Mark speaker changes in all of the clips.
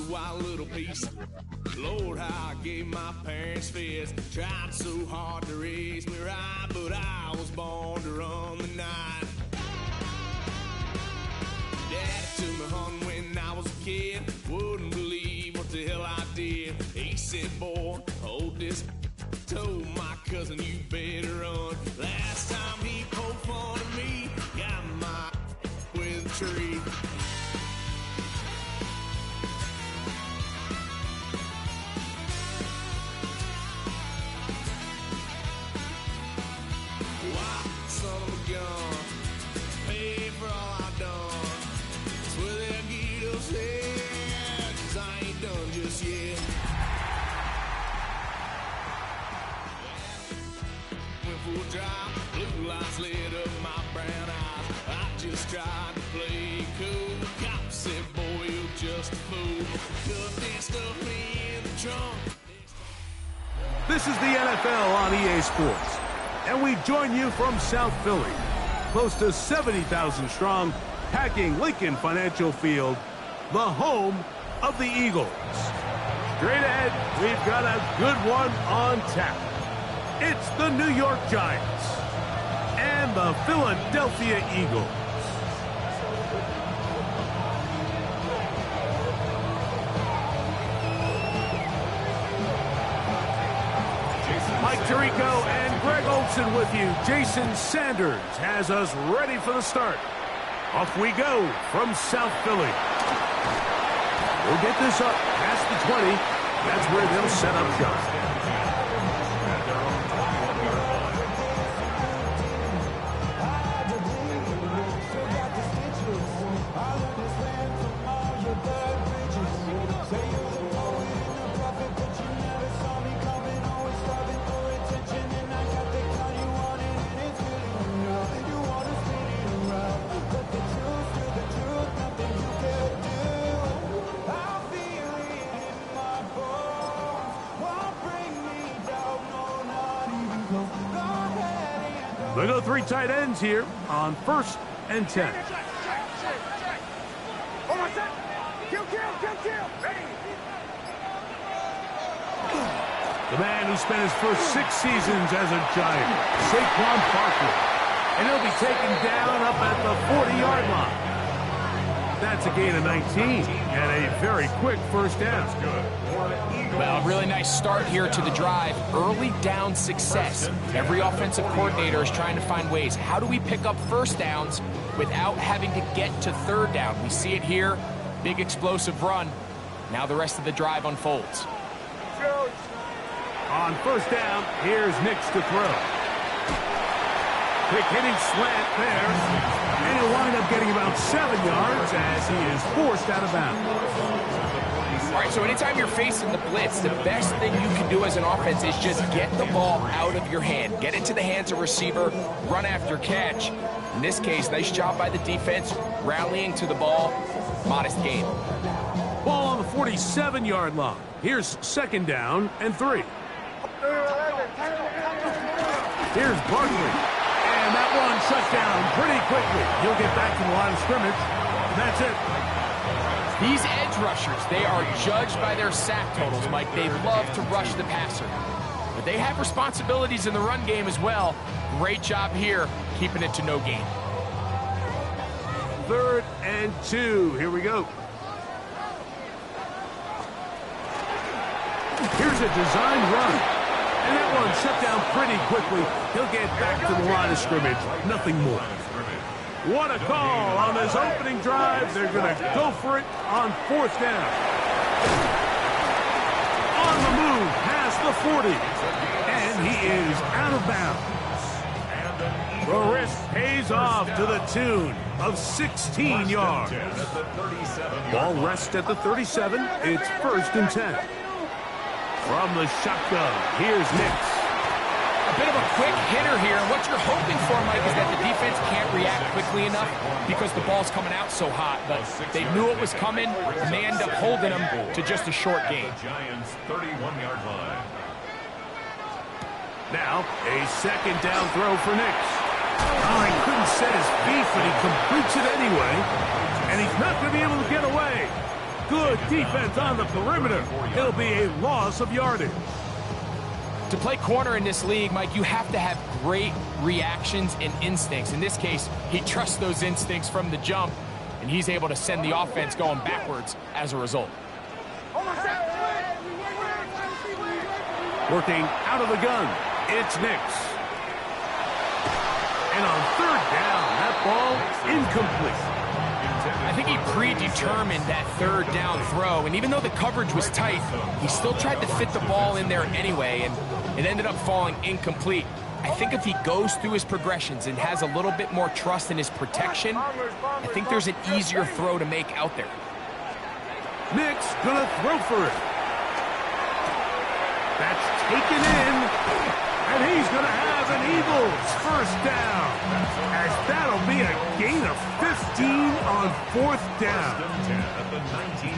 Speaker 1: Wild little piece. Lord, how I gave my parents fist. Tried so hard to raise me right, but I was born to run the night. Daddy took me hunting when I was a kid. Wouldn't believe what the hell I did. He said, boy, hold this. Told my cousin, you better run. Last time he poked fun at me, got my with a tree. Blue lights lit up my brown eyes. I just tried to play cool. Cop said, boy, you're just a fool. Cut that stuff in the trunk.
Speaker 2: This is the NFL on EA Sports, and we join you from South Philly, close to 70,000 strong, packing Lincoln Financial Field, the home of the Eagles. Straight ahead, we've got a good one on tap. It's the New York Giants and the Philadelphia Eagles. Mike Tirico and Greg Olson with you. Jason Sanders has us ready for the start. Off we go from South Philly. We'll get this up past the 20. That's where they'll set up shop. They go three tight ends here on 1st and 10. The man who spent his first 6 seasons as a Giant, Saquon Barkley. And he'll be taken down up at the 40-yard line. That's a gain of 19 and a very quick first down.
Speaker 3: Well, really nice start here to the drive. Early down success. Every offensive coordinator is trying to find ways. How do we pick up first downs without having to get to third down? We see it here. Big explosive run. Now the rest of the drive unfolds.
Speaker 2: On first down, here's Nix to throw. Quick hitting slant there. And he'll wind up getting about 7 yards as he is forced out of bounds.
Speaker 3: All right, so anytime you're facing the blitz, the best thing you can do as an offense is just get the ball out of your hand. Get into the hands of receiver, run after catch. In this case, nice job by the defense, rallying to the ball. Modest gain.
Speaker 2: Ball on the 47-yard line. Here's 2nd down and 3. Here's Barkley. And that one shut down pretty quickly. He'll get back to the line of scrimmage. That's it.
Speaker 3: These edge rushers, they are judged by their sack totals, Mike. They love to rush the passer. But they have responsibilities in the run game as well. Great job here, keeping it to no gain.
Speaker 2: 3rd and 2. Here we go. Here's a design run. And that one shut down pretty quickly. He'll get back to the line of scrimmage. Nothing more. What a call on this opening drive. They're going to go for it on 4th down. On the move past the 40. And he is out of bounds. The risk pays off to the tune of 16 yards. Ball rests at the 37. It's 1st and 10. From the shotgun, here's Nix.
Speaker 3: A bit of a quick hitter here. What you're hoping for, Mike, is that the defense can't react quickly enough because the ball's coming out so hot. But they knew it was coming, and they end up holding them to just a short game.
Speaker 4: Giants 31-yard line.
Speaker 2: Now, a second down throw for Nix. Oh, he couldn't set his feet, but he completes it anyway. And he's not going to be able to get away. Good defense on the perimeter. It'll be a loss of yardage.
Speaker 3: To play corner in this league, Mike, you have to have great reactions and instincts. In this case, he trusts those instincts from the jump, and he's able to send the offense going backwards as a result.
Speaker 2: Working out of the gun, it's Nix. And on third down, that ball incomplete.
Speaker 3: I think he predetermined that third down throw, and even though the coverage was tight, he still tried to fit the ball in there anyway, and it ended up falling incomplete. I think if he goes through his progressions and has a little bit more trust in his protection, I think there's an easier throw to make out there.
Speaker 2: Nix gonna throw for it. That's taken in, and he's gonna have an Eagles first down, as that'll be a gain of 15 on fourth down.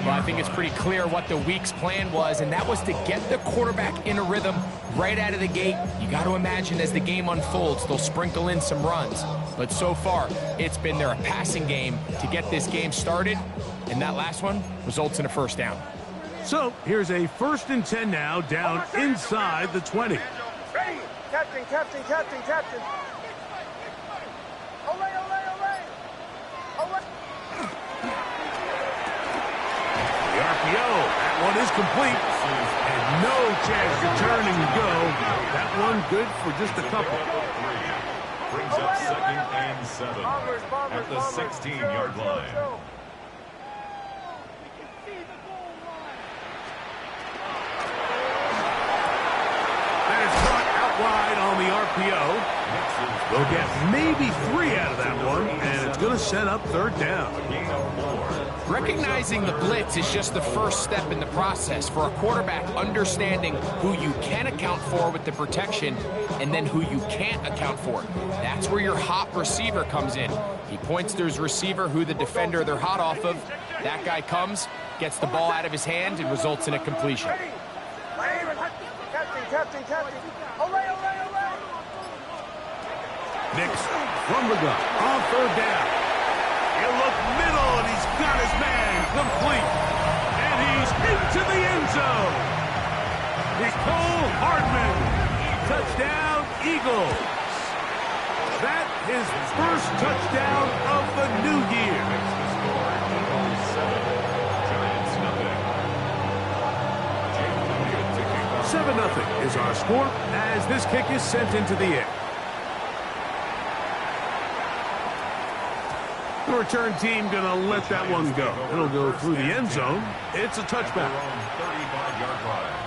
Speaker 3: Well, I think it's pretty clear what the week's plan was, and that was to get the quarterback in a rhythm right out of the gate. You got to imagine as the game unfolds, they'll sprinkle in some runs. But so far, it's been their passing game to get this game started, and that last one results in a first down.
Speaker 2: So here's a 1st and 10 now, down inside the 20.
Speaker 5: Ready! Captain, captain, captain, captain. Olay, olay, olay. Olay.
Speaker 2: The RPO, that one is complete. And no chance to turn and go. That one good for just a couple.
Speaker 4: Brings up 2nd and 7 at the 16-yard line.
Speaker 2: Wide on the RPO. They'll get maybe 3 out of that one, and it's going to set up third down.
Speaker 3: Recognizing the blitz is just the first step in the process for a quarterback, understanding who you can account for with the protection and then who you can't account for. That's where your hot receiver comes in. He points to his receiver, who the defender they're hot off of. That guy comes, gets the ball out of his hand, and results in a completion.
Speaker 5: Captain, captain, captain. Olay, olay, olay.
Speaker 2: Nix from the gun on third down. He'll look middle, and he's got his man complete. And he's into the end zone. Nicole Hardman. Touchdown, Eagles. That is first touchdown of the new year. 7-0 is our score as this kick is sent into the air. The return team gonna let that one go. It'll go through the end zone. It's a touchback.
Speaker 4: 35-yard line.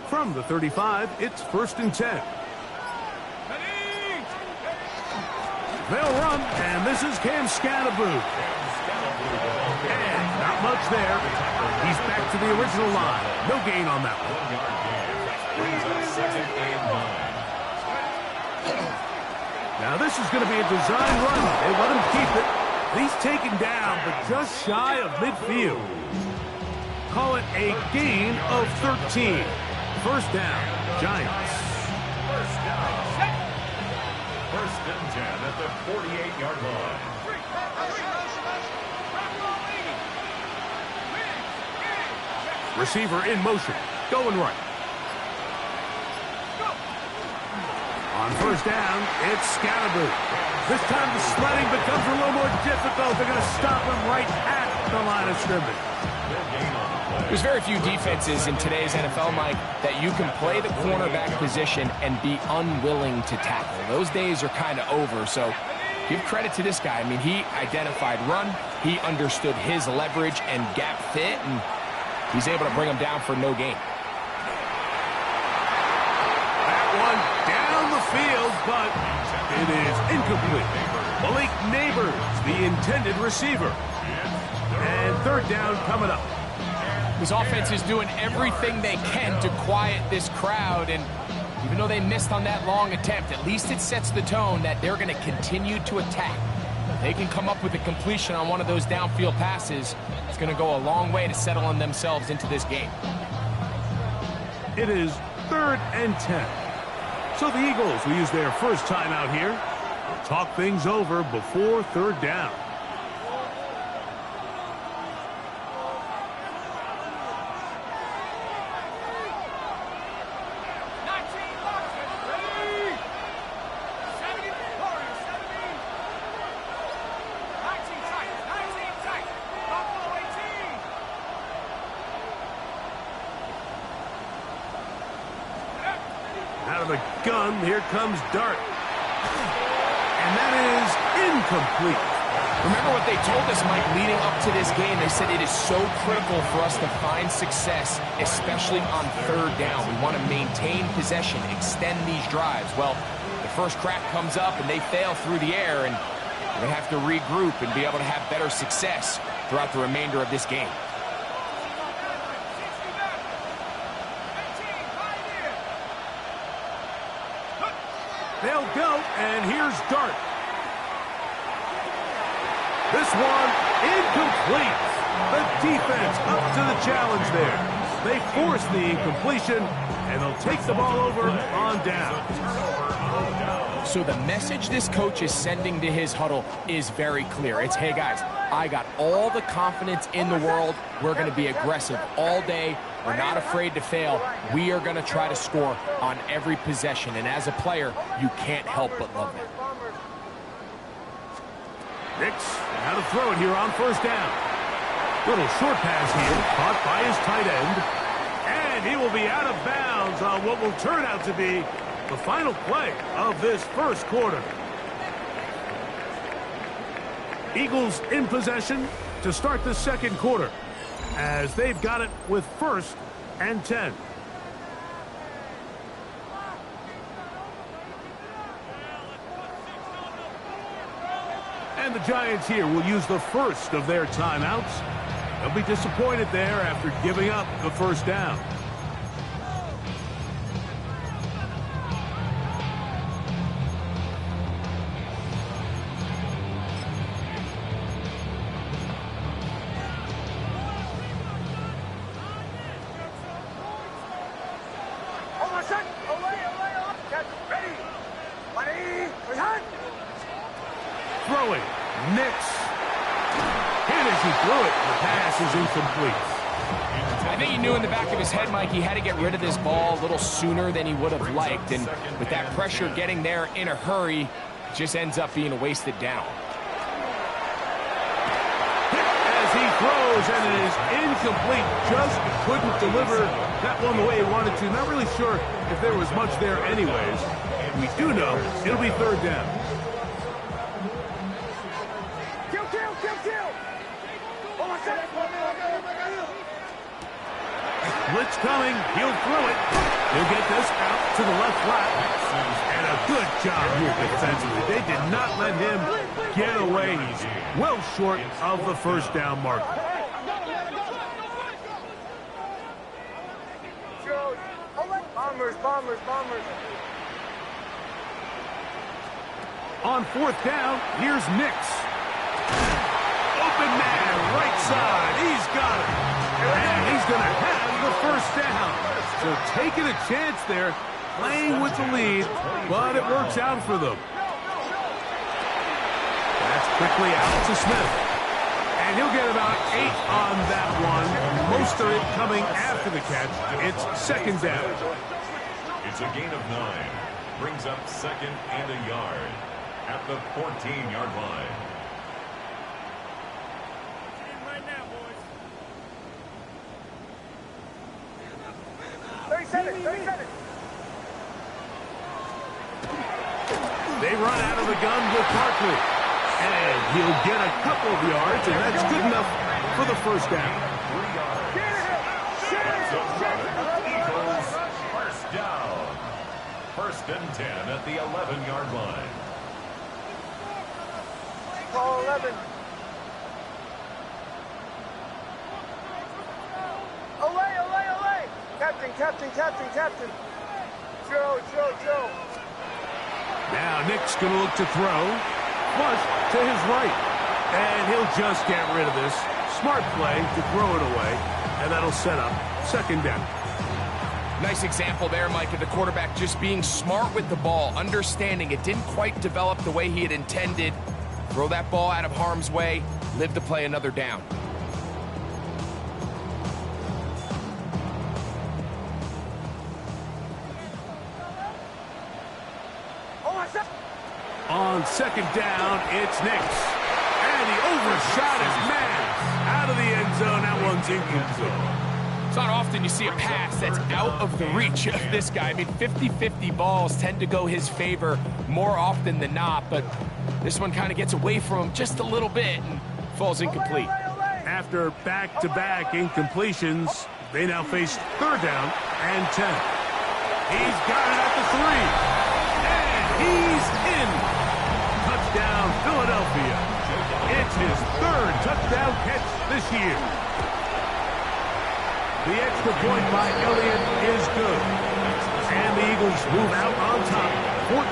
Speaker 2: From the 35, it's 1st and 10. They'll run, and this is Cam Scatterboot. And not much there. He's back to the original line. No gain on that one.
Speaker 4: 1 yard gain. Brings up 2nd and 9.
Speaker 2: Now this is going to be a design run. They let him keep it. He's taken down, but just shy of midfield. Call it a gain of 13. First down, Giants.
Speaker 4: First down. 1st and 10 at the 48-yard line.
Speaker 2: Receiver in motion, going right. On first down, it's Scatterboot. This time the sledding becomes a little more difficult. They're going to stop him right at the line of scrimmage.
Speaker 3: There's very few defenses in today's NFL, Mike, that you can play the cornerback position and be unwilling to tackle. Those days are kind of over, so give credit to this guy. I mean, he identified run, he understood his leverage and gap fit, and he's able to bring him down for no gain.
Speaker 2: That one down the field, but it is incomplete. Malik Neighbors, the intended receiver. And third down coming up.
Speaker 3: This offense is doing everything they can to quiet this crowd, and even though they missed on that long attempt, at least it sets the tone that they're going to continue to attack. If they can come up with a completion on one of those downfield passes, it's going to go a long way to settling themselves into this game.
Speaker 2: It is 3rd and 10. So the Eagles will use their first time out here. They'll talk things over before third down. Out of the gun, here comes Dart. And that is incomplete.
Speaker 3: Remember what they told us, Mike, leading up to this game. They said it is so critical for us to find success, especially on third down. We want to maintain possession, extend these drives. Well, the first crack comes up and they fail through the air, and we're going to have to regroup and be able to have better success throughout the remainder of this game.
Speaker 2: They'll go, and here's Dart. This one incomplete. The defense up to the challenge there. They force the incompletion, and they'll take the ball over on down.
Speaker 3: So the message this coach is sending to his huddle is very clear. It's, hey guys, I got all the confidence in the world. We're going to be aggressive all day. We're not afraid to fail. We are going to try to score on every possession. And as a player, you can't help but love it.
Speaker 2: Nix, how to throw it here on first down. Little short pass here, caught by his tight end. And he will be out of bounds on what will turn out to be the final play of this first quarter. Eagles in possession to start the second quarter, as they've got it with 1st and 10. And the Giants here will use the first of their timeouts. They'll be disappointed there after giving up the first down. Throwing, Nix. Hit as he threw it. The pass is incomplete.
Speaker 3: I think he knew in the back of his head, Mike, he had to get rid of this ball a little sooner than he would have liked. And with that pressure getting there in a hurry, it just ends up being a wasted down.
Speaker 2: Hit as he throws, and it is incomplete. Just couldn't deliver that one the way he wanted to. Not really sure if there was much there anyways. We do know it'll be third down. Blitz coming. He'll throw it. He'll get this out to the left flat. And a good job here defensively. They did not let him get away. He's well short of the first down mark.
Speaker 5: Bombers.
Speaker 2: On fourth down, here's Nix. Open man, right side. He's got it. And he's going to have the first down. So taking a chance there, playing with the lead, but it works out for them. That's quickly out to Smith. And he'll get about 8 on that one. Most of it coming after the catch. It's second down.
Speaker 4: It's a gain of 9. Brings up 2nd and a yard at the 14-yard line.
Speaker 5: 37.
Speaker 2: They run out of the gun with Barkley. And he'll get a couple of yards, and that's good enough for the first down.
Speaker 4: Eagles, first down. First and 10 at the 11-yard line.
Speaker 5: Call 11. Away. Captain. Joe.
Speaker 2: Now Nick's going to look to throw. Flush to his right. And he'll just get rid of this. Smart play to throw it away. And that'll set up second down.
Speaker 3: Nice example there, Mike, of the quarterback just being smart with the ball, understanding it didn't quite develop the way he had intended. Throw that ball out of harm's way, live to play another down.
Speaker 2: On second down, it's Nix. And he overshot his man. Out of the end zone, that one's incomplete.
Speaker 3: It's not often you see a pass that's out of the reach of this guy. I mean, 50-50 balls tend to go his favor more often than not, but this one kind of gets away from him just a little bit and falls incomplete.
Speaker 2: After back-to-back incompletions, they now face third down and 10. He's got it at the 3. And he's in. Touchdown, Philadelphia. It's his third touchdown catch this year. The extra point by Elliott is good. And the Eagles move out on top, 14-0.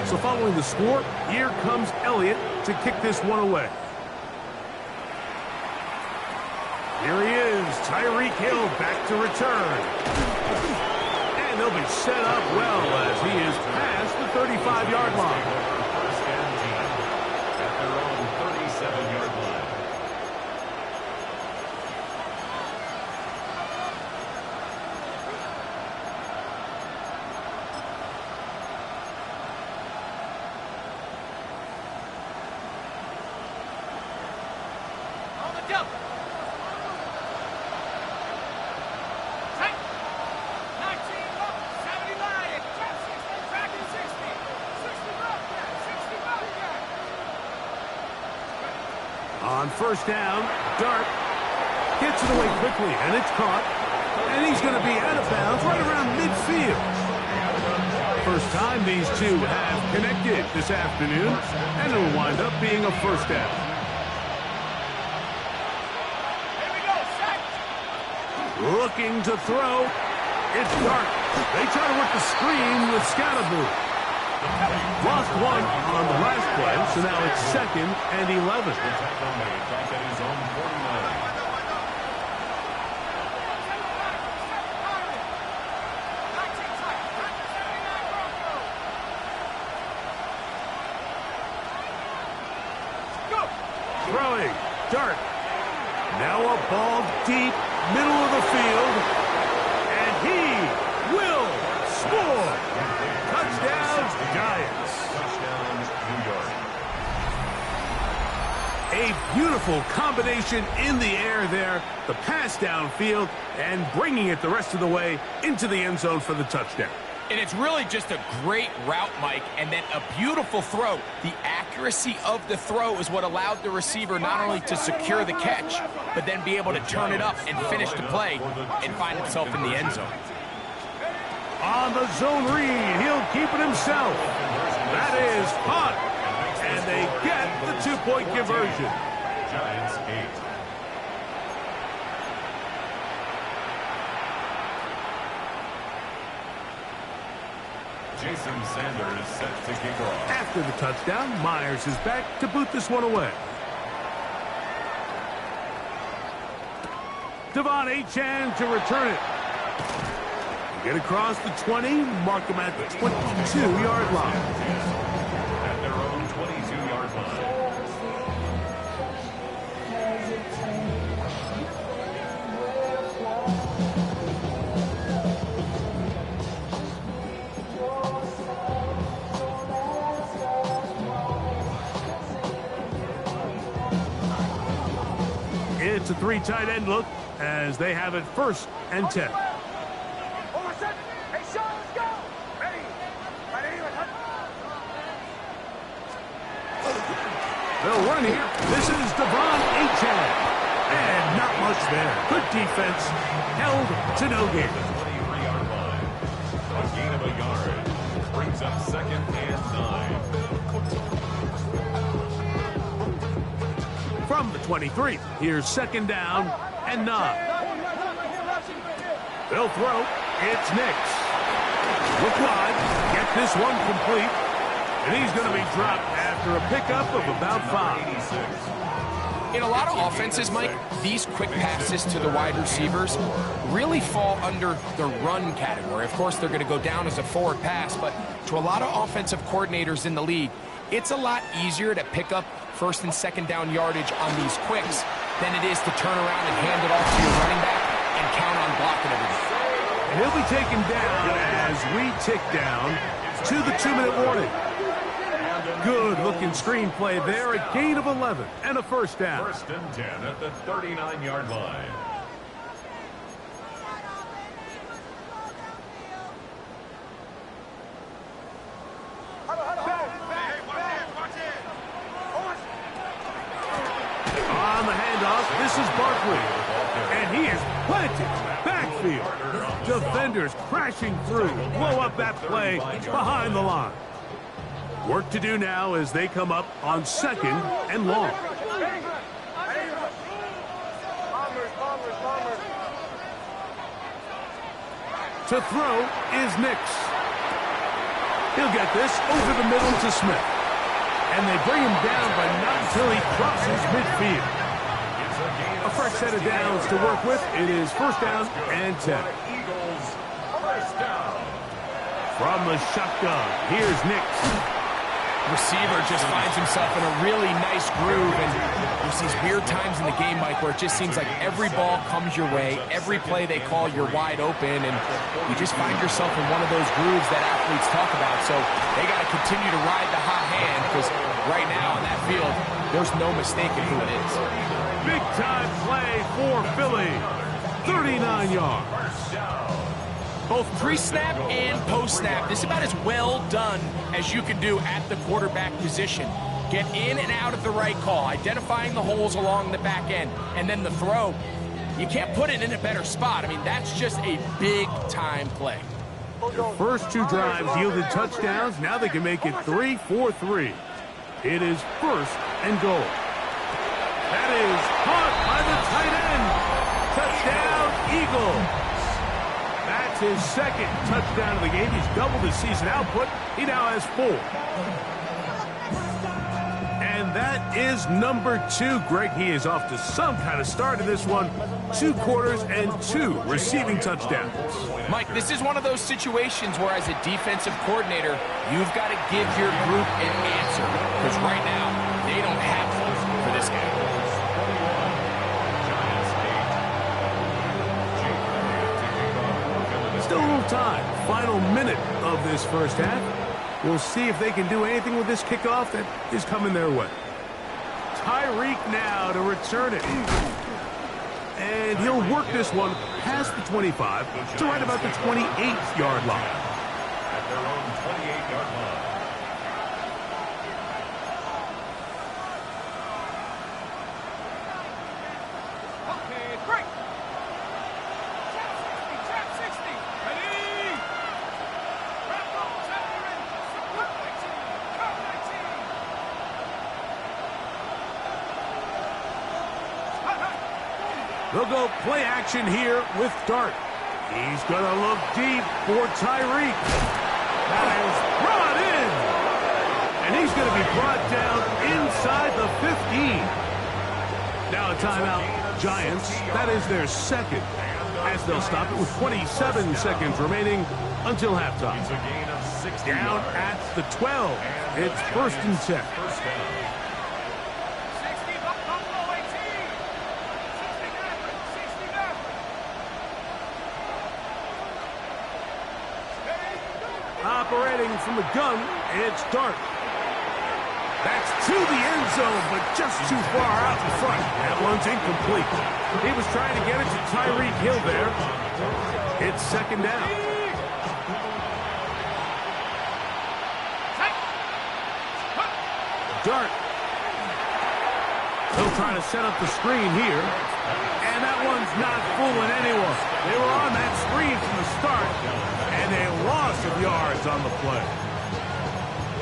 Speaker 2: So following the score, here comes Elliott to kick this one away. Here he is, Tyreek Hill back to return. And they'll be set up well as he is past the 35-yard line.
Speaker 4: First and 10 at their own 37-yard line.
Speaker 5: On the jump.
Speaker 2: On first down, Dart gets it away quickly, and it's caught. And he's going to be out of bounds right around midfield. First time these two have connected this afternoon, and it'll wind up being a first down.
Speaker 5: Here we go, set.
Speaker 2: Looking to throw. It's Dart. They try to work the screen with Scatterboo. Lost one on the last play, so now it's second and 11. Throwing, Dart. Now a ball deep, middle of the field, and he will score. Touchdown, Giants.
Speaker 4: Touchdown, New York.
Speaker 2: A beautiful combination in the air there, the pass downfield, and bringing it the rest of the way into the end zone for the touchdown.
Speaker 3: And it's really just a great route, Mike, and then a beautiful throw. The accuracy of the throw is what allowed the receiver not only to secure the catch, but then be able to turn it up and finish the play and find himself in the end zone.
Speaker 2: On the zone read, he'll keep it himself. That is caught. And they get the two-point conversion.
Speaker 4: Giants 8. Jason Sanders set to kick off.
Speaker 2: After the touchdown, Myers is back to boot this one away. Devon Achane to return it. Get across the 20, mark him at the 22-yard line.
Speaker 4: At their own 22-yard line.
Speaker 2: It's a 3 tight end look as they have it 1st and 10.
Speaker 5: Hey, Sean, let's go. Ready.
Speaker 2: They'll run here. This is Devon Achane. And not much there. Good defense. Held to no gain.
Speaker 4: 23-yard line. A gain of a yard. Brings up 2nd and 9.
Speaker 2: From the 23, here's 2nd down and 9. They'll throw. It's Nix. Look wide. Get this one complete. And he's going to be dropped after a pickup of about 5.
Speaker 3: In a lot of offenses, Mike, these quick passes to the wide receivers really fall under the run category. Of course, they're going to go down as a forward pass, but to a lot of offensive coordinators in the league, it's a lot easier to pick up 1st and 2nd down yardage on these quicks than it is to turn around and hand it off to your running back and count on blocking everything.
Speaker 2: And he'll be taken down as we tick down to the 2-minute warning. Good-looking screenplay there, a gain of 11 and a 1st down.
Speaker 4: 1st and 10 at the 39-yard line.
Speaker 2: On the handoff, this is Barkley. And he is planted backfield. Defenders crashing through. Blow up that play behind the line. Work to do now as they come up on 2nd and long. To throw is Nix. He'll get this over the middle to Smith. And they bring him down, but not until he crosses midfield. A fresh set of downs to work with. It is 1st down and 10.
Speaker 4: Eagles, 1st down.
Speaker 2: From the shotgun, here's Nix.
Speaker 3: Receiver just finds himself in a really nice groove, and there's these weird times in the game, Mike, where it just seems like every ball comes your way, every play they call, you're wide open, and you just find yourself in one of those grooves that athletes talk about. So they got to continue to ride the hot hand, because right now on that field, there's no mistaking who it is.
Speaker 2: Big time play for Philly. 39 yards.
Speaker 3: Both pre-snap and post-snap, this is about as well done as you can do at the quarterback position. Get in and out of the right call, identifying the holes along the back end, and then the throw. You can't put it in a better spot. I mean, that's just a big-time play.
Speaker 2: Their first 2 drives yielded touchdowns. Now they can make it 3-4-3. It is 1st and goal. That is caught by the tight end. Touchdown, Eagles. That's his 2nd touchdown of the game. He's doubled his season output. He now has 4. And that is number 2. Greg, he is off to some kind of start in this one. 2 quarters and 2 receiving touchdowns.
Speaker 3: Mike, this is one of those situations where as a defensive coordinator, you've got to give your group an answer. Because right now, they don't have one for this game.
Speaker 2: Still a little time. Final minute of this 1st half. We'll see if they can do anything with this kickoff that is coming their way. Tyreek now to return it. And he'll work this one past the 25 to right about the 28-yard line.
Speaker 4: At their own 28-yard line.
Speaker 2: They'll go play action here with Dart. He's going to look deep for Tyreek. That is brought in. And he's going to be brought down inside the 15. Now a timeout, Giants. That is their 2nd. As they'll stop it with 27 seconds remaining until halftime. Down at the 12. It's 1st and 10. Operating from the gun, it's Dart. That's to the end zone, but just too far out in front. That one's incomplete. He was trying to get it to Tyreek Hill there. It's second down. Dart. He'll try to set up the screen here. And that one's not fooling anyone. They were on that screen from the start, and a loss of yards on the play.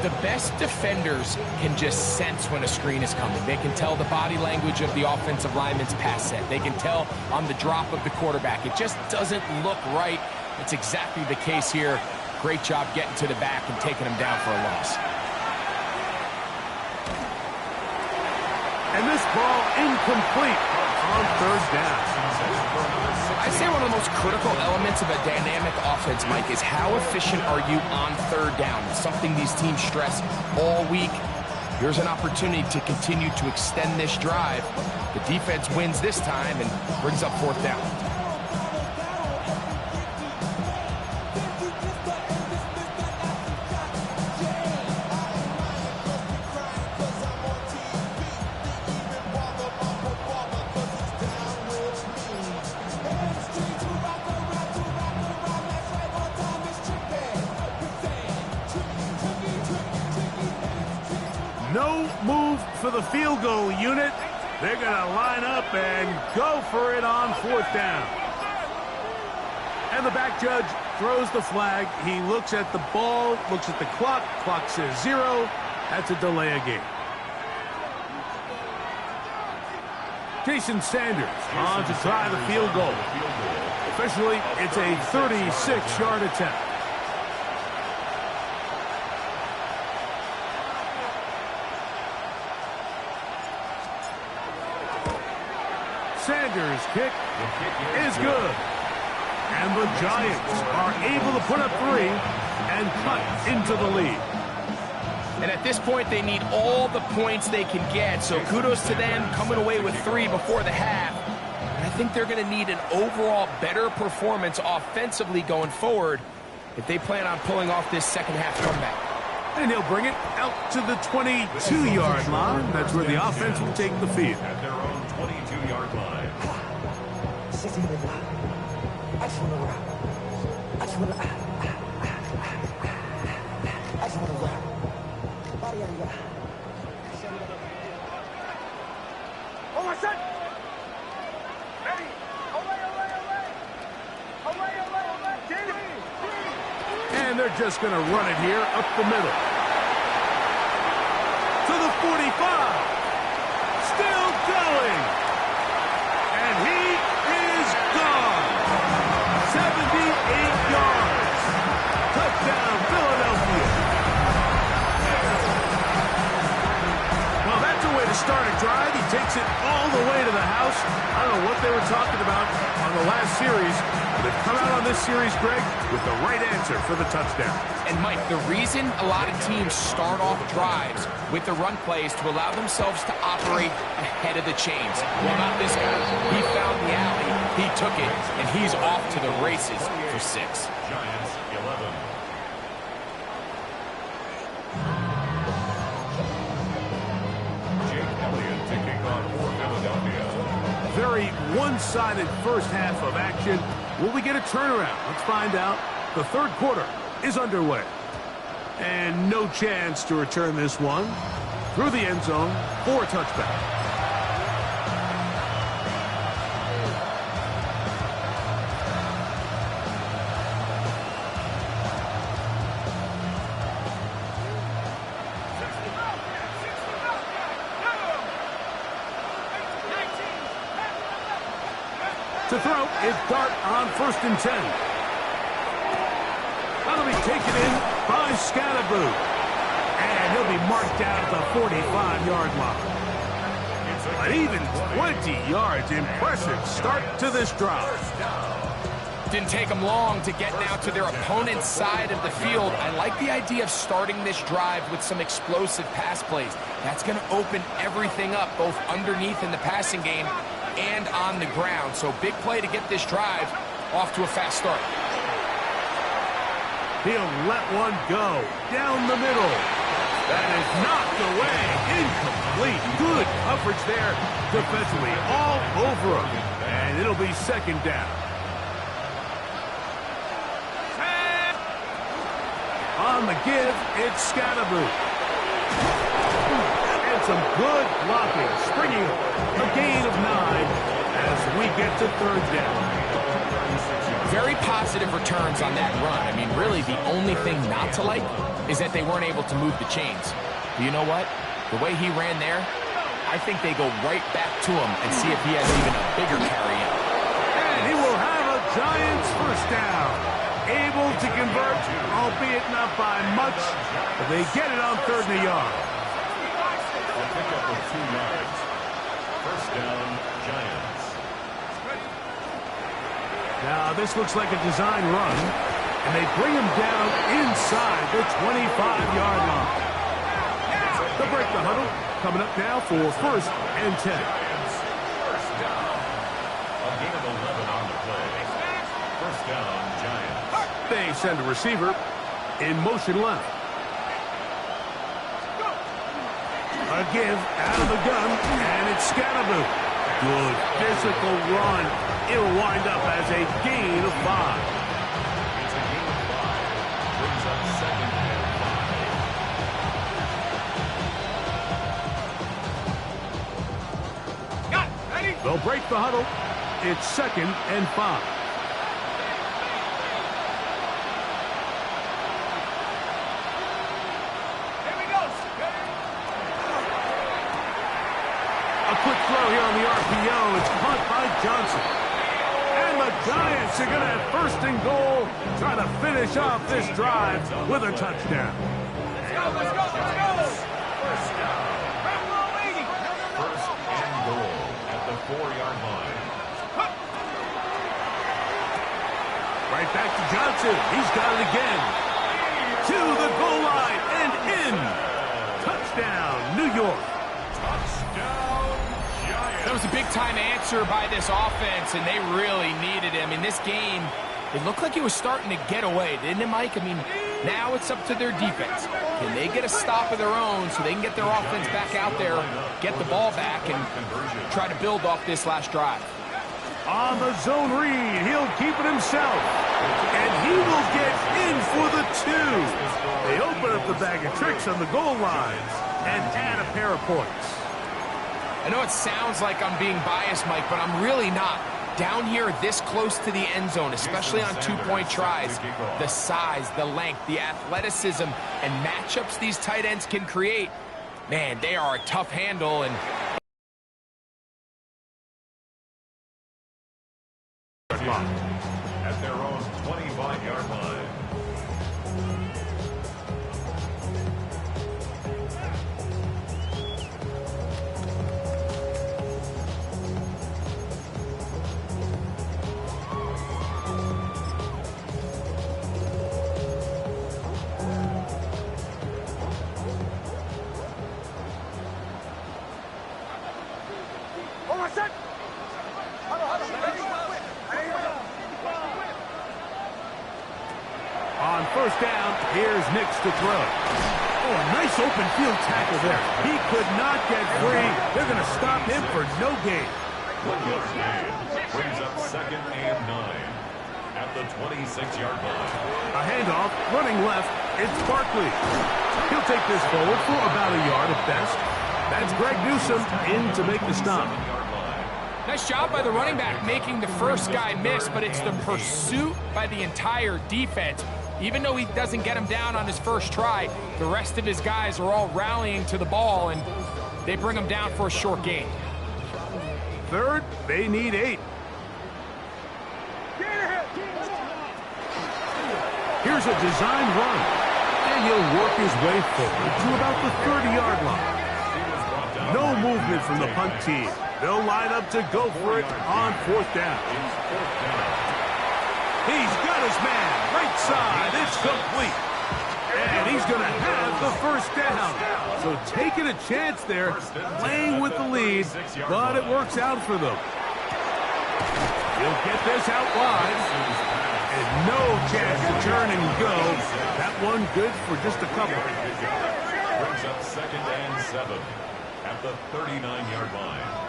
Speaker 3: The best defenders can just sense when a screen is coming. They can tell the body language of the offensive lineman's pass set. They can tell on the drop of the quarterback. It just doesn't look right. It's exactly the case here. Great job getting to the back and taking him down for a loss.
Speaker 2: And this ball incomplete on third down.
Speaker 3: I'd say one of the most critical elements of a dynamic offense, Mike, is how efficient are you on third down? It's something these teams stress all week. Here's an opportunity to continue to extend this drive. The defense wins this time and brings up fourth down.
Speaker 2: No move for the field goal unit. They're going to line up and go for it on fourth down. And the back judge throws the flag. He looks at the ball, looks at the clock. Clock says 0. That's a delay of game. Jason Sanders on to try the field goal. Officially, it's a 36-yard attempt. Sanders' kick is good. And the Giants are able to put up 3 and cut into the lead.
Speaker 3: And at this point, they need all the points they can get. So kudos to them coming away with 3 before the half. And I think they're going to need an overall better performance offensively going forward if they plan on pulling off this second half comeback.
Speaker 2: And he'll bring it out to the 22-yard line. That's where the offense will take the field.
Speaker 4: At their own 22-yard line.
Speaker 2: And they're just going to run it here up the middle. To the 45. Still going. And he is gone. 78 yards. Touchdown, Philadelphia. Well, that's a way to start a drive. He takes it all the way to the house. I don't know what they were talking about on the last series. They've come out on this series, Greg, with the right answer for the touchdown.
Speaker 3: And, Mike, the reason a lot of teams start off drives with the run plays to allow themselves to operate ahead of the chains. Well, not this guy. He found the alley, he took it, and he's off to the races for 6.
Speaker 4: Giants 11. Jake Elliott to kick off for Philadelphia.
Speaker 2: Very one-sided first half of action. Will we get a turnaround? Let's find out. The third quarter is underway. And no chance to return this one. Through the end zone for a touchback. To throw is Dart on 1st and 10. That'll be taken in by Scalaboo. And he'll be marked down at the 45-yard line. But even 20 yards, impressive start to this drive.
Speaker 3: Didn't take them long to get now to their opponent's side of the field. I like the idea of starting this drive with some explosive pass plays. That's going to open everything up, both underneath in the passing game and on the ground. So big play to get this drive off to a fast start.
Speaker 2: He'll let one go down the middle. That is knocked away. Incomplete. Good coverage there defensively. All over him. And it'll be second down. On the give, it's Scatterboot. And some good blocking. Springing a gain of 9 as we get to third down.
Speaker 3: Very positive returns on that run. I mean, really, the only thing not to like is that they weren't able to move the chains. But you know what? The way he ran there, I think they go right back to him and see if he has even a bigger carry in.
Speaker 2: And he will have a Giants first down. Able to convert, albeit not by much, but they get it on third and a yard.
Speaker 4: They'll pick up with 2 yards. First down, Giants.
Speaker 2: Now, this looks like a design run, and they bring him down inside the 25-yard line. They'll break the huddle, coming up now for first and 10.
Speaker 4: First down. A gain of 11 on the play. First down, Giants.
Speaker 2: They send a receiver in motion left. A give out of the gun, and it's Scatterboot. Good physical run. It'll wind up as a gain of 5.
Speaker 4: It's a gain of 5. Brings up second and 5.
Speaker 5: Got it. Ready?
Speaker 2: They'll break the huddle. It's second and 5.
Speaker 5: Here we go.
Speaker 2: A quick throw here on the RPO. It's caught by Johnson. And the Giants are going to have first and goal, trying to finish off this drive with a touchdown.
Speaker 5: Let's go, let's go, let's go.
Speaker 4: First down. First and goal at the 4-yard line.
Speaker 2: Right back to Johnson. He's got it again. To the goal line and in. Touchdown, New York.
Speaker 4: Touchdown, Giants.
Speaker 3: That was a big-time answer by this offense, and they really needed him. In this game, it looked like he was starting to get away, didn't it, Mike? I mean, now it's up to their defense. Can they get a stop of their own so they can get their offense back out there, get the ball back, and try to build off this last drive?
Speaker 2: On the zone read, he'll keep it himself. And he will get in for the 2. They open up the bag of tricks on the goal lines and add a pair of points.
Speaker 3: I know it sounds like I'm being biased, Mike, but I'm really not. Down here this close to the end zone, especially on 2-point tries, the size, the length, the athleticism, and matchups these tight ends can create, man, they are a tough handle. And
Speaker 4: at their own 25-yard line.
Speaker 2: On first down, here's Nix to throw. Oh, a nice open field tackle there. He could not get free. They're going to stop him for no gain.
Speaker 4: 1-yard gain brings up second and 9 at the 26-yard line.
Speaker 2: A handoff, running left, it's Barkley. He'll take this forward for about a yard at best. That's Greg Newsome in to make the stop.
Speaker 4: 7-yard line.
Speaker 3: nice job by the running back making the first guy miss, but it's the pursuit by the entire defense. Even though he doesn't get him down on his first try, the rest of his guys are all rallying to the ball, and they bring him down for a short gain.
Speaker 2: Third, they need 8. Here's a design run, and he'll work his way forward to about the 30-yard line. No movement from the punt team. They'll line up to go for it on fourth down. He's got his man, right side, it's complete. And he's going to have the first down. So taking a chance there, playing with the lead, but it works out for them. He'll get this out wide. And no chance to turn and go. That one good for just a couple.
Speaker 4: Brings up 2nd and 7 at the 39-yard line.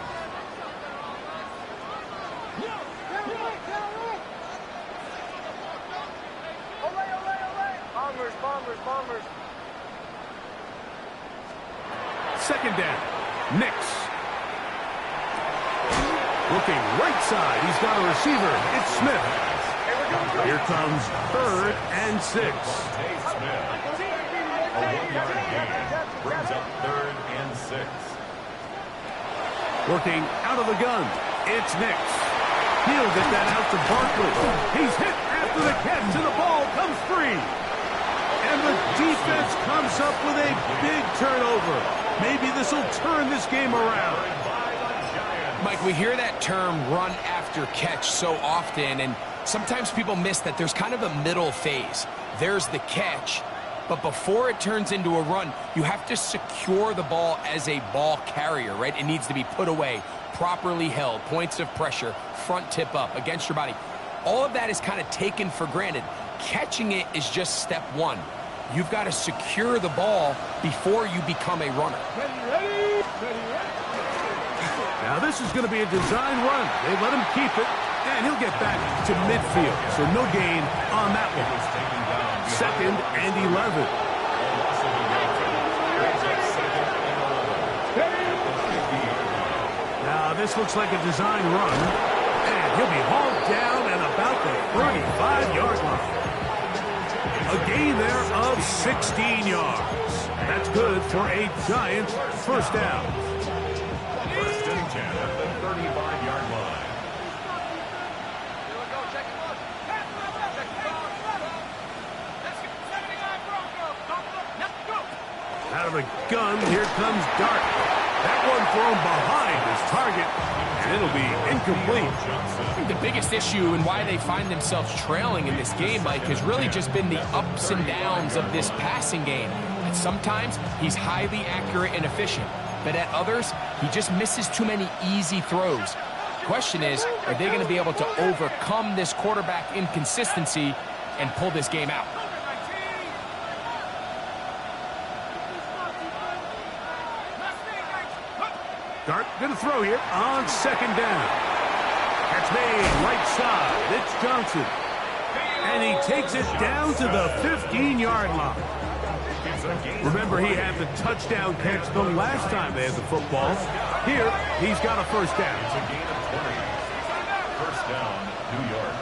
Speaker 5: Bombers.
Speaker 2: 2nd down. Nix. Looking right side. He's got a receiver. It's Smith. Here comes 3rd and 6.
Speaker 4: Smith. A 1-yard gain. Brings up 3rd and 6.
Speaker 2: Working out of the gun. It's Nix. He'll get that out to Barkley. He's hit after the catch, and the ball comes free. And the defense comes up with a big turnover. Maybe this will turn this game around.
Speaker 3: Mike, we hear that term run after catch so often, and sometimes people miss that there's kind of a middle phase. There's the catch, but before it turns into a run, you have to secure the ball as a ball carrier, right? It needs to be put away, properly held, points of pressure, front tip up against your body. All of that is kind of taken for granted. Catching it is just step one. You've got to secure the ball before you become a runner.
Speaker 5: Ready.
Speaker 2: Now this is going to be a design run. They let him keep it, and he'll get back to midfield. So no gain on that one. 2nd and 11. Now this looks like a design run, and he'll be hauled down at about the 35-yard line. A gain there of 16 yards. That's good for a giant first down.
Speaker 4: 1st and 10 at the 35-yard line.
Speaker 2: Out of the gun, here comes Dart. That one thrown behind his target, and it'll be incomplete.
Speaker 3: I think the biggest issue and why they find themselves trailing in this game, Mike, has really just been the ups and downs of this passing game. And sometimes he's highly accurate and efficient, but at others, he just misses too many easy throws. The question is, are they going to be able to overcome this quarterback inconsistency and pull this game out?
Speaker 2: Dart going to throw here on 2nd down. That's made right side. It's Johnson. And he takes it down to the 15-yard line. Remember, he had the touchdown catch the last time they had the football. Here, he's got a first down.
Speaker 4: It's a gain of 20. First down, New York.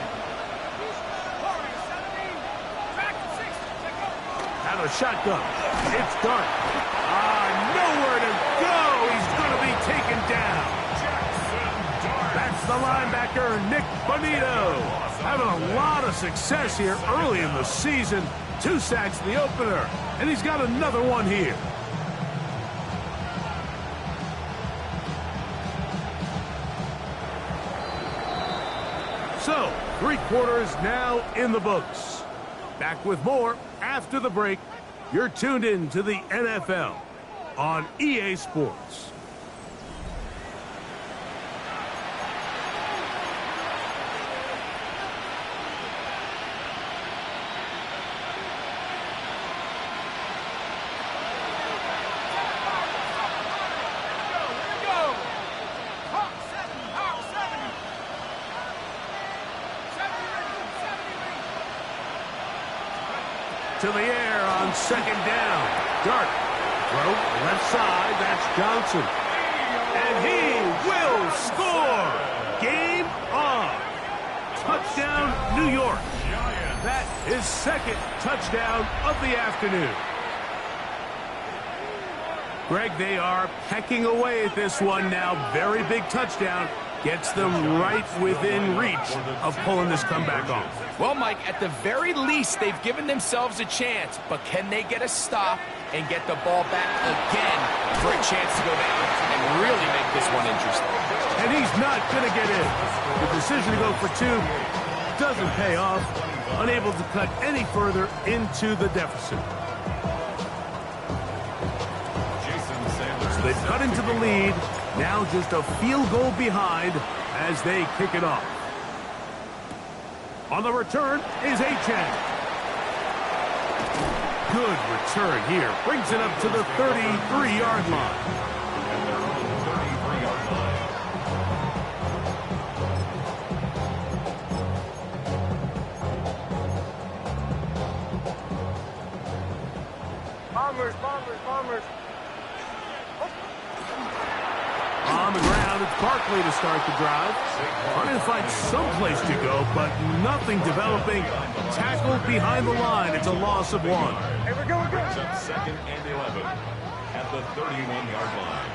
Speaker 2: Out of the shotgun. It's Dart. Nowhere to go. He's going to be taken down. That's the linebacker, Nick Bonito. Having a lot of success here early in the season. 2 sacks in the opener, and he's got another one here. So, 3 quarters now in the books. Back with more after the break. You're tuned in to the NFL on EA Sports. To the air on 2nd down. Dart. Throw left side. That's Johnson. And he will score. Game on. Touchdown, New York. That is 2nd touchdown of the afternoon. Greg, they are pecking away at this one now. Very big touchdown. Gets them right within reach of pulling this comeback off.
Speaker 3: Well, Mike, at the very least, they've given themselves a chance, but can they get a stop and get the ball back again for a chance to go down and really make this one interesting?
Speaker 2: And he's not going to get in. The decision to go for 2 doesn't pay off. Unable to cut any further into the deficit. So they've cut into the lead. Now just a field goal behind as they kick it off. On the return is Achane. Good return here. Brings it up to the 33-yard line.
Speaker 4: At their own 33-yard line.
Speaker 5: Bombers, bombers, bombers.
Speaker 2: On the ground, it's Barkley to start the drive. Trying to find someplace to go, but nothing developing. Tackled behind the line. It's a loss of 1.
Speaker 5: Hey, we're going good.
Speaker 4: Brings up 2nd and 11 at the 31-yard line.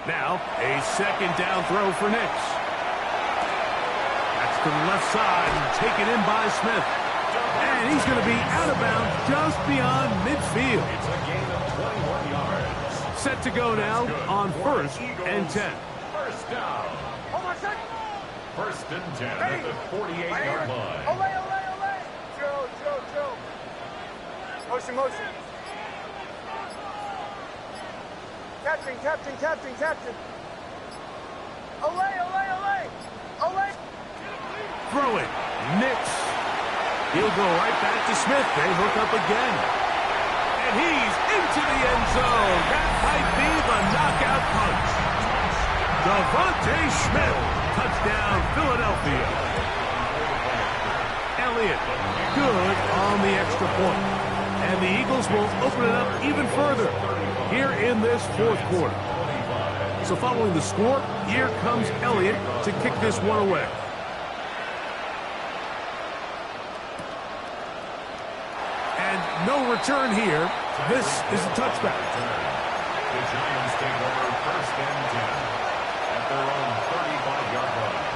Speaker 2: Now, a second down throw for Nix. That's to the left side and taken in by Smith. And he's going to be out of bounds just beyond midfield.
Speaker 4: It's a gain of 21 yards.
Speaker 2: Set to go now on 1st and 10.
Speaker 4: First down.
Speaker 5: Hold on a sec.
Speaker 4: 1st and 10 at the 48-yard line.
Speaker 5: Olay, olay, olay. Joe. Motion, motion. Captain. Olay.
Speaker 2: Throw it. Nix. He'll go right back to Smith. They hook up again. And he's into the end zone. That might be the knockout punch. Devontae Smith. Touchdown, Philadelphia. Elliott. Good on the extra point. And the Eagles will open it up even further here in this 4th quarter. So following the score, here comes Elliott to kick this one away. And no return here. This is a touchback.
Speaker 4: The Giants take over 1st and 10 at their own 35-yard line.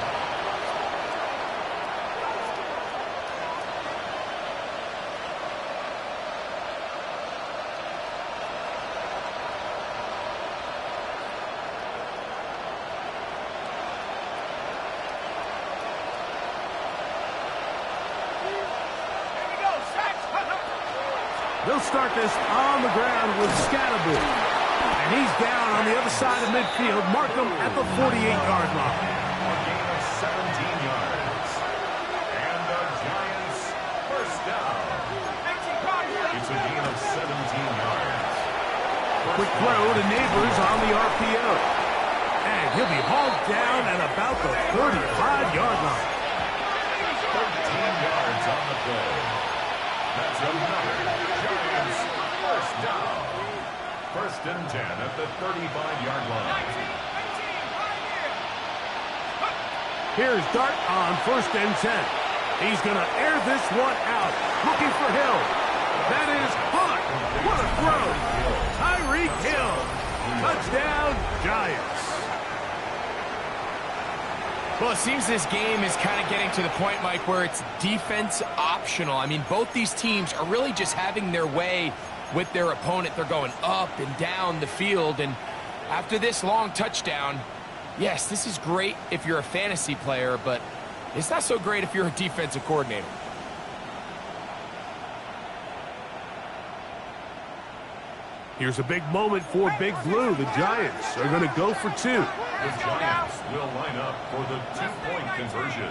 Speaker 2: They'll start this on the ground with Scatterbury. And he's down on the other side of midfield. Mark him at the 48-yard line.
Speaker 4: A gain of 17 yards. And the Giants first down. It's a gain of 17 yards.
Speaker 2: Quick throw to Neighbors on the RPO. And he'll be hauled down at about the 35-yard line.
Speaker 4: 13 yards on the play. That's another Giants first down. 1st and 10 at the 35-yard line.
Speaker 2: Here's Dart on 1st and 10. He's going to air this one out. Looking for Hill. That is hot. What a throw. Tyreek Hill. Touchdown, Giants.
Speaker 3: Well, it seems this game is kind of getting to the point, Mike, where it's defense optional. I mean, both these teams are really just having their way with their opponent. They're going up and down the field, and after this long touchdown, yes, this is great if you're a fantasy player, but it's not so great if you're a defensive coordinator.
Speaker 2: Here's a big moment for Big Blue. The Giants are going to go for 2.
Speaker 4: The Giants will line up for the 2-point conversion.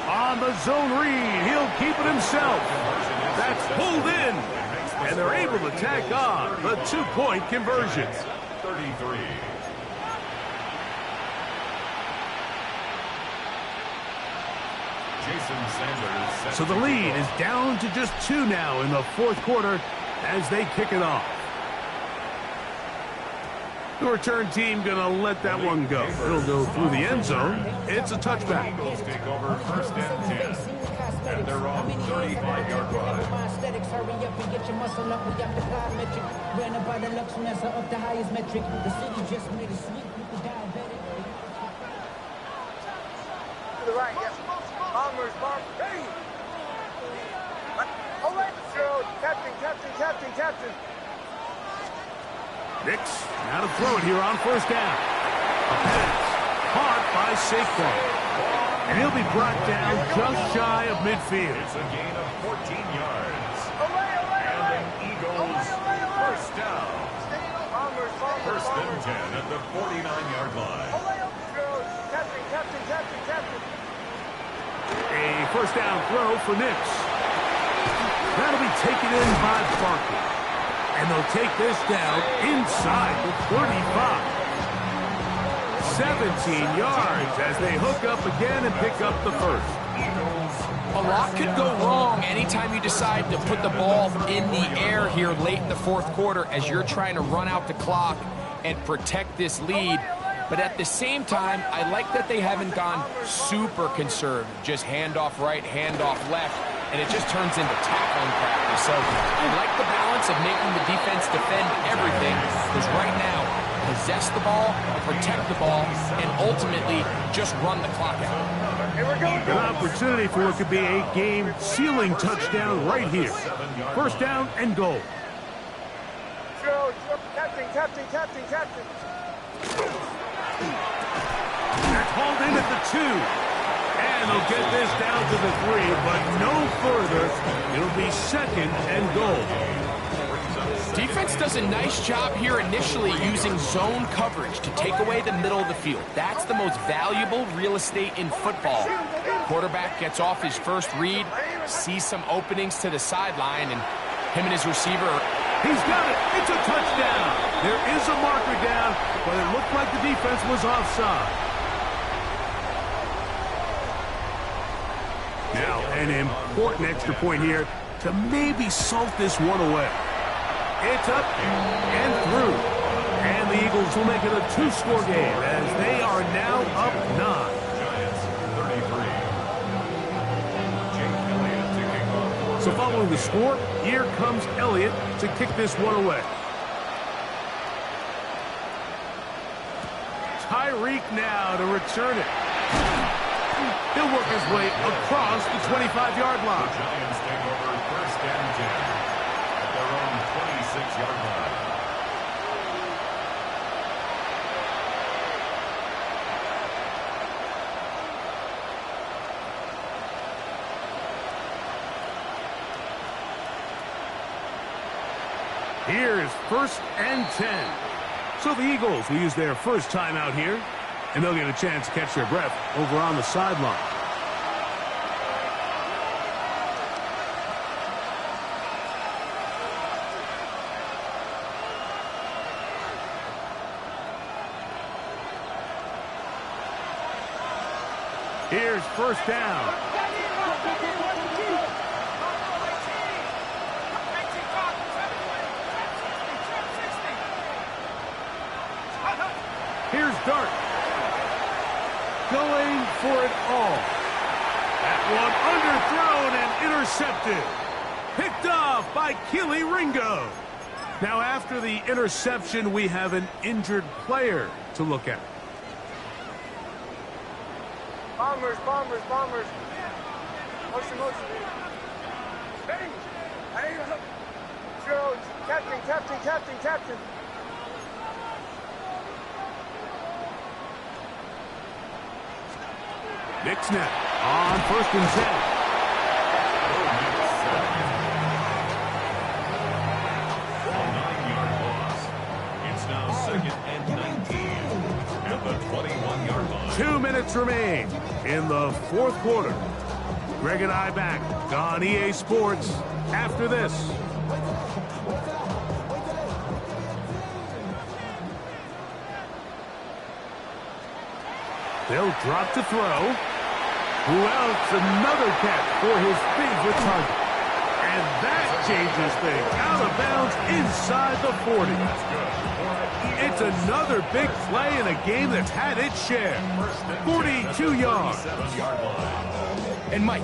Speaker 2: On the zone read, he'll keep it himself. That's pulled in, and they're able to tack on the 2-point conversion.
Speaker 4: 33. Jason Sanders.
Speaker 2: So the lead is down to just 2 now in the 4th quarter as they kick it off. The return team going to let that one go. It'll go through the end zone. It's a touchback.
Speaker 4: Eagles take over 1st and 10 at their own 35-yard line.
Speaker 6: Hurry up and get your muscle up. We got the plyometric. Ran about the Lux Mesa up the highest metric. The city just made a sweep with the diabetic.
Speaker 5: To the right, yeah. Bombers. Hey! Olay. Joe, captain.
Speaker 2: Nix, now to throw it here on 1st down. A pass caught by Saquon. And he'll be brought down just shy of midfield.
Speaker 4: It's a gain of 14 yards. And an Eagles first down. First and 10 at the 49-yard line.
Speaker 2: A first down throw for Nix. That'll be taken in by Barkley. And they'll take this down inside the 35. 17 yards as they hook up again and pick up the first.
Speaker 3: A lot could go wrong anytime you decide to put the ball in the air here late in the fourth quarter as you're trying to run out the clock and protect this lead. But at the same time, I like that they haven't gone super conservative. Just handoff right, handoff left, and it just turns into tackling practice. So I like the balance of making the defense defend everything, because right now, possess the ball, protect the ball, and ultimately just run the clock out.
Speaker 2: An opportunity for what could be a game-sealing touchdown right here. First down and goal.
Speaker 5: Captain.
Speaker 2: They're called in at the 2. And they'll get this down to the 3, but no further. It'll be second and goal.
Speaker 3: Defense does a nice job here initially using zone coverage to take away the middle of the field. That's the most valuable real estate in football. Quarterback gets off his first read, sees some openings to the sideline, and him and his receiver.
Speaker 2: He's got it. It's a touchdown. There is a marker down, but it looked like the defense was offside. Now, an important extra point here to maybe salt this one away. It's up and through. And the Eagles will make it a 2-score game as they are now up 9.
Speaker 4: Giants 33. Jake Elliott to kick off.
Speaker 2: So following the score, here comes Elliott to kick this one away. Tyreek now to return it. He'll work his way across the 25-yard line.
Speaker 4: The Giants take over first and 10 at their own 26-yard line.
Speaker 2: Here's first and 10. So the Eagles will use their first time out here, and they'll get a chance to catch their breath over on the sideline. Here's first down. Here's Dart. Going for it all. That one underthrown and intercepted. Picked off by Kelee Ringo. Now after the interception, we have an injured player to look at.
Speaker 5: Bombers. Motion. Hey, Jones, captain.
Speaker 2: Nick snap on first and 10.
Speaker 4: A 9-yard loss. It's now second and 19 at the 21-yard line.
Speaker 2: 2 minutes remain in the fourth quarter. Greg and I back on EA Sports after this. They'll drop to throw. Who else? Another catch for his favorite target. And that changes things. Out of bounds inside the 40. It's another big play in a game that's had its share. 42 yards.
Speaker 3: And Mike,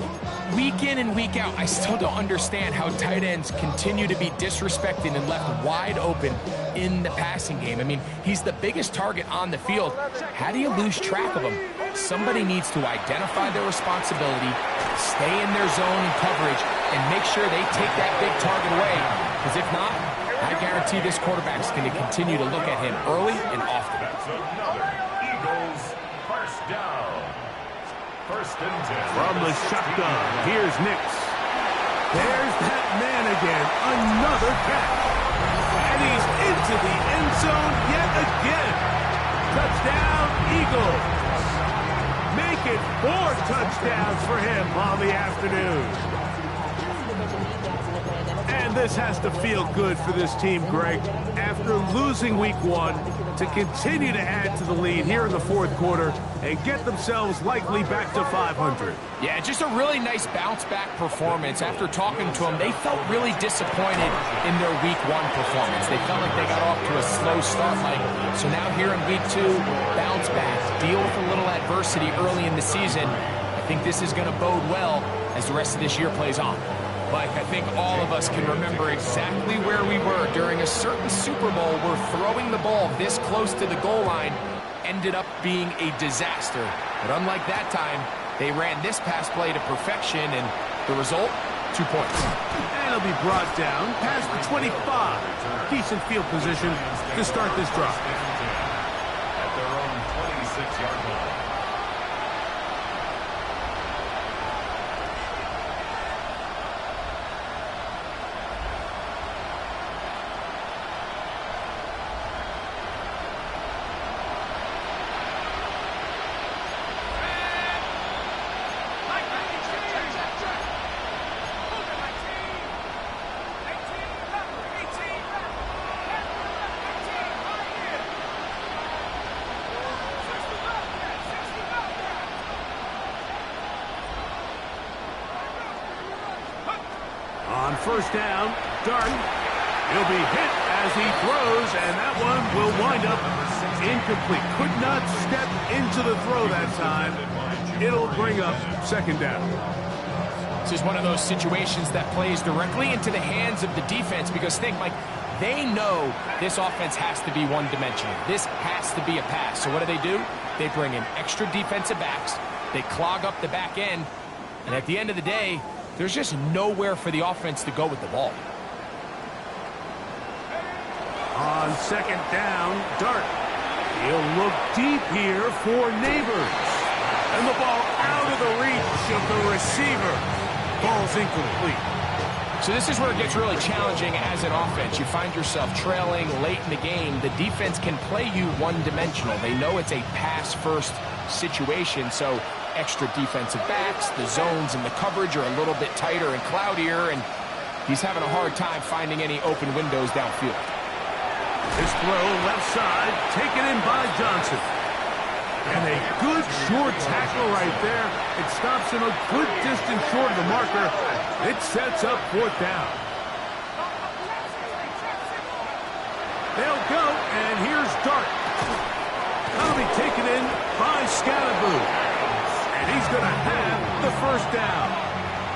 Speaker 3: week in and week out, I still don't understand how tight ends continue to be disrespected and left wide open in the passing game. I mean, he's the biggest target on the field. How do you lose track of him? Somebody needs to identify their responsibility, stay in their zone and coverage, and make sure they take that big target away. Because if not, I guarantee this quarterback's going to continue to look at him early and often.
Speaker 4: That's another Eagles first down. First and 10.
Speaker 2: From the shotgun, here's Nix. There's that man again, another catch. And he's into the end zone yet again. Touchdown, Eagles. Make it 4 touchdowns for him on the afternoon. And this has to feel good for this team, Greg. After losing week 1, to continue to add to the lead here in the fourth quarter and get themselves likely back to 500.
Speaker 3: Yeah, just a really nice bounce-back performance. After talking to them, they felt really disappointed in their week 1 performance. They felt like they got off to a slow start, Mike. So now here in week 2, bounce back, deal with a little adversity early in the season. I think this is going to bode well as the rest of this year plays on. Mike, I think all of us can remember exactly where we were during a certain Super Bowl where throwing the ball this close to the goal line ended up being a disaster. But unlike that time, they ran this pass play to perfection, and the result, 2 points.
Speaker 2: And it'll be brought down past the 25. Decent field position to start this drive.
Speaker 4: At their own 26-yard line.
Speaker 2: On first down, Dart. He'll be hit as he throws, and that one will wind up incomplete. Could not step into the throw that time. It'll bring up second down.
Speaker 3: This is one of those situations that plays directly into the hands of the defense because think, Mike, they know this offense has to be one-dimensional. This has to be a pass. So what do? They bring in extra defensive backs. They clog up the back end. And at the end of the day, there's just nowhere for the offense to go with the ball.
Speaker 2: On second down, Dart. He'll look deep here for Neighbors. And the ball out of the reach of the receiver. Ball's incomplete.
Speaker 3: So this is where it gets really challenging as an offense. You find yourself trailing late in the game. The defense can play you one-dimensional. They know it's a pass-first situation, so extra defensive backs, the zones and the coverage are a little bit tighter and cloudier, and he's having a hard time finding any open windows downfield.
Speaker 2: This throw left side, taken in by Johnson. And a good short tackle right there. It stops him a good distance short of the marker. It sets up fourth down. They'll go, and here's Dart. That'll be taken in by Scalaboo. And he's going to have the first down.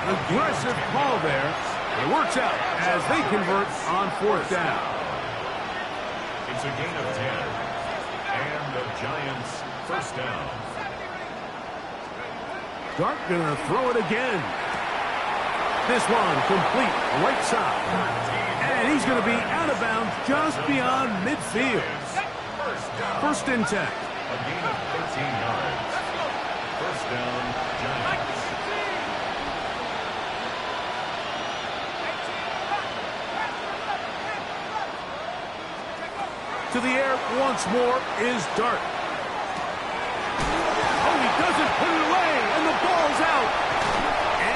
Speaker 2: An aggressive call there. It works out as they convert on fourth down.
Speaker 4: It's a gain of 10. And the Giants first down.
Speaker 2: Dart going to throw it again. This one complete, right side. And he's going to be out of bounds just beyond midfield. First and 10.
Speaker 4: A gain of 13 yards. First down, Giants.
Speaker 2: To the air once more is Dart. Oh, he doesn't put it away, and the ball's out.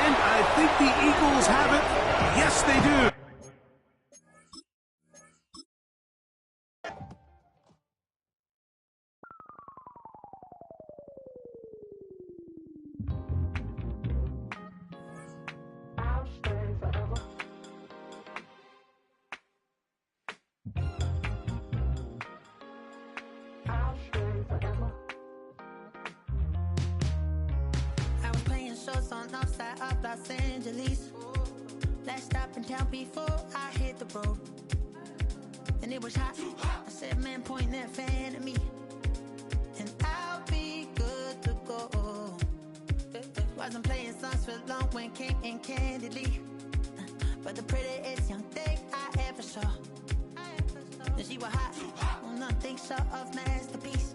Speaker 2: And I think the Eagles have it. Yes, they do.
Speaker 7: Los Angeles. Last stop in town before I hit the road. And it was hot. I said, man, point that fan at me. And I'll be good to go. Wasn't playing songs for long when came in candidly. But the prettiest young thing I ever saw. And she was hot. Oh, nothing short of masterpiece.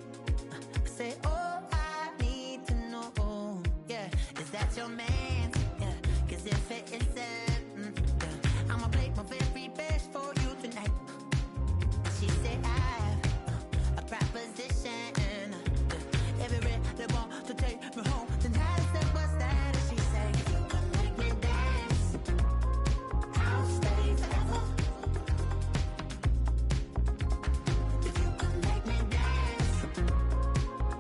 Speaker 7: I said, oh, I need to know. Yeah. that's your man, yeah. Cause if it isn't, yeah, I'ma play my very best for you tonight. She said I have a proposition, every red they want to take me home tonight. I said, what's that? And she said, if you can make me dance, I'll stay forever. If you can make me dance,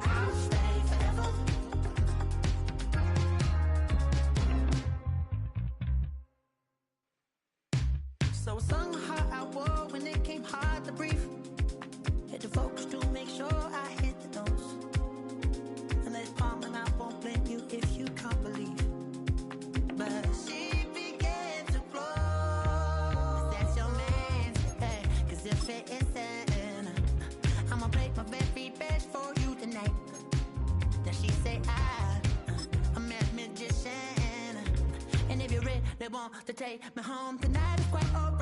Speaker 7: I'll stay forever. So I sung how I wore when it came hard to breathe. Hit the focus to make sure I hit the notes. And let's palm and I won't blame you if you can't believe. But she began to flow. That's your man, hey. Cause if it isn't, I'ma play my very best for you tonight. Then she say I'm a magician. And if you're ready, they want to take me home tonight. It's quite alright.